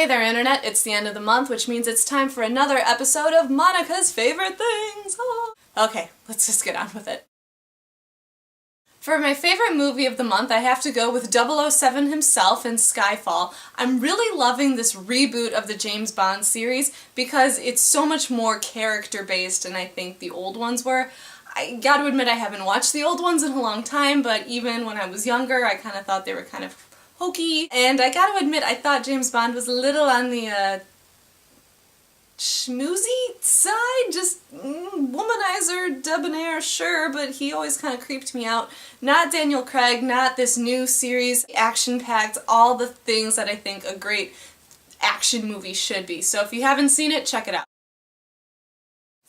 Hey there Internet, it's the end of the month, which means it's time for another episode of Monica's Favorite Things! Oh. Okay, let's just get on with it. For my favorite movie of the month, I have to go with 007 himself in Skyfall. I'm really loving this reboot of the James Bond series because it's so much more character-based than I think the old ones were. I gotta admit I haven't watched the old ones in a long time, but even when I was younger I kind of thought they were kind of hokey. And I gotta admit I thought James Bond was a little on the schmoozy side, just womanizer, debonair, sure, but he always kind of creeped me out. Not Daniel Craig, not this new series, action-packed, all the things that I think a great action movie should be. So if you haven't seen it, check it out.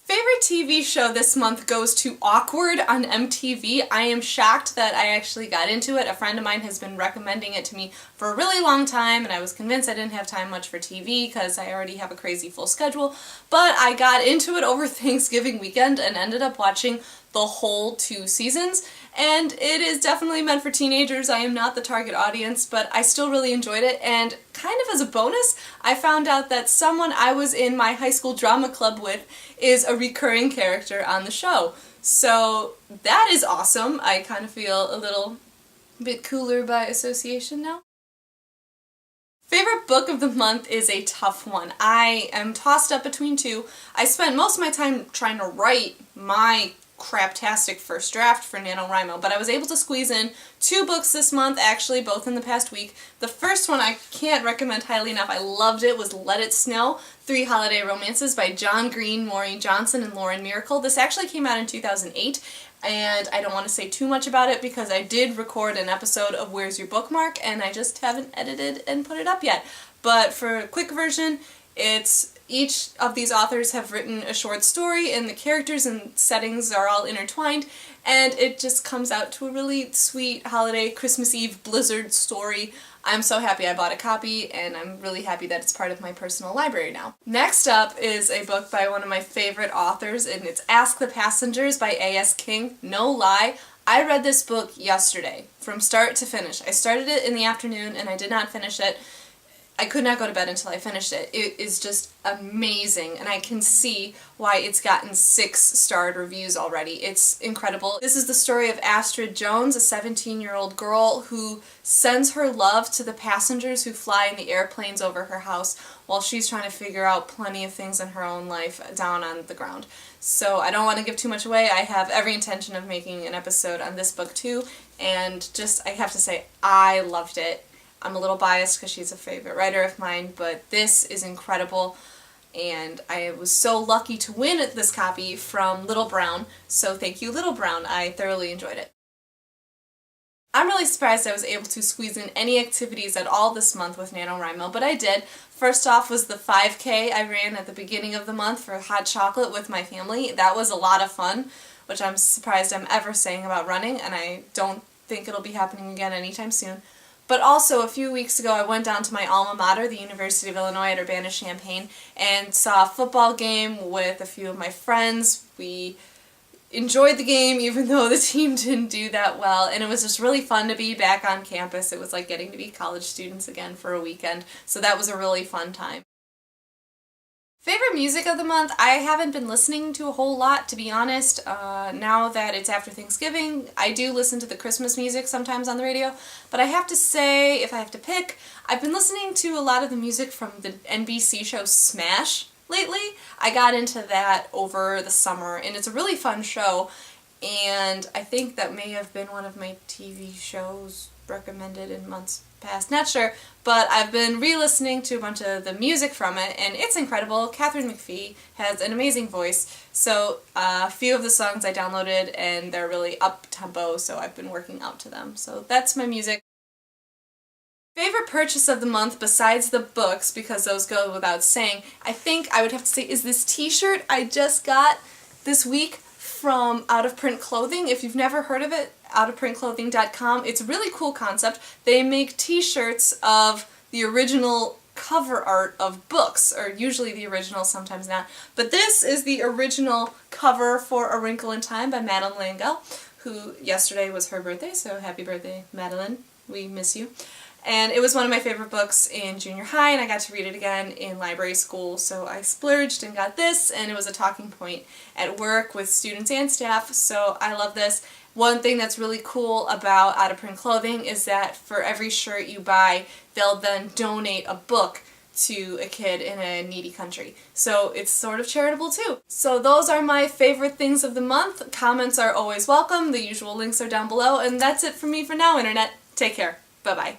Favorite TV show this month goes to Awkward on MTV. I am shocked that I actually got into it. A friend of mine has been recommending it to me for a really long time, and I was convinced I didn't have time much for TV because I already have a crazy full schedule, but I got into it over Thanksgiving weekend and ended up watching the whole 2 seasons, and it is definitely meant for teenagers. I am not the target audience, but I still really enjoyed it, and kind of as a bonus, I found out that someone I was in my high school drama club with is a recurring character on the show. So that is awesome. I kind of feel a little bit cooler by association now. Favorite book of the month is a tough one. I am tossed up between 2. I spent most of my time trying to write my craptastic first draft for NaNoWriMo, but I was able to squeeze in 2 books this month, actually, both in the past week. The first one I can't recommend highly enough, I loved it, was Let It Snow, 3 Holiday Romances by John Green, Maureen Johnson, and Lauren Myracle. This actually came out in 2008, and I don't want to say too much about it because I did record an episode of Where's Your Bookmark, and I just haven't edited and put it up yet. But for a quick version, it's each of these authors have written a short story, and the characters and settings are all intertwined, and it just comes out to a really sweet holiday Christmas Eve blizzard story. I'm so happy I bought a copy, and I'm really happy that it's part of my personal library now. Next up is a book by one of my favorite authors, and it's Ask the Passengers by A.S. King. No lie, I read this book yesterday, from start to finish. I started it in the afternoon, and I did not finish it. I could not go to bed until I finished it. It is just amazing, and I can see why it's gotten 6-starred reviews already. It's incredible. This is the story of Astrid Jones, a 17-year-old girl who sends her love to the passengers who fly in the airplanes over her house while she's trying to figure out plenty of things in her own life down on the ground. So I don't want to give too much away. I have every intention of making an episode on this book too, and just, I have to say, I loved it. I'm a little biased because she's a favorite writer of mine, but this is incredible, and I was so lucky to win this copy from Little Brown, so thank you Little Brown. I thoroughly enjoyed it. I'm really surprised I was able to squeeze in any activities at all this month with NaNoWriMo, but I did. First off was the 5K I ran at the beginning of the month for hot chocolate with my family. That was a lot of fun, which I'm surprised I'm ever saying about running, and I don't think it'll be happening again anytime soon. But also, a few weeks ago, I went down to my alma mater, the University of Illinois at Urbana-Champaign, and saw a football game with a few of my friends. We enjoyed the game, even though the team didn't do that well, and it was just really fun to be back on campus. It was like getting to be college students again for a weekend, so that was a really fun time. Favorite music of the month? I haven't been listening to a whole lot, to be honest. Now that it's after Thanksgiving, I do listen to the Christmas music sometimes on the radio, but I have to say, if I have to pick, I've been listening to a lot of the music from the NBC show Smash lately. I got into that over the summer, and it's a really fun show, and I think that may have been one of my TV shows recommended in months past, not sure, but I've been re-listening to a bunch of the music from it, and it's incredible. Catherine McPhee has an amazing voice, so a few of the songs I downloaded, and they're really up-tempo, so I've been working out to them. So that's my music. Favorite purchase of the month besides the books, because those go without saying, I think I would have to say is this t-shirt I just got this week from Out of Print Clothing. If you've never heard of it, outofprintclothing.com. It's a really cool concept. They make t-shirts of the original cover art of books, or usually the original, sometimes not. But this is the original cover for A Wrinkle in Time by Madeline Langell, who yesterday was her birthday, so happy birthday, Madeline. We miss you. And it was one of my favorite books in junior high, and I got to read it again in library school, so I splurged and got this, and it was a talking point at work with students and staff, so I love this. One thing that's really cool about out of print clothing is that for every shirt you buy, they'll then donate a book to a kid in a needy country. So it's sort of charitable too. So those are my favorite things of the month. Comments are always welcome. The usual links are down below, and that's it for me for now, Internet. Take care. Bye-bye.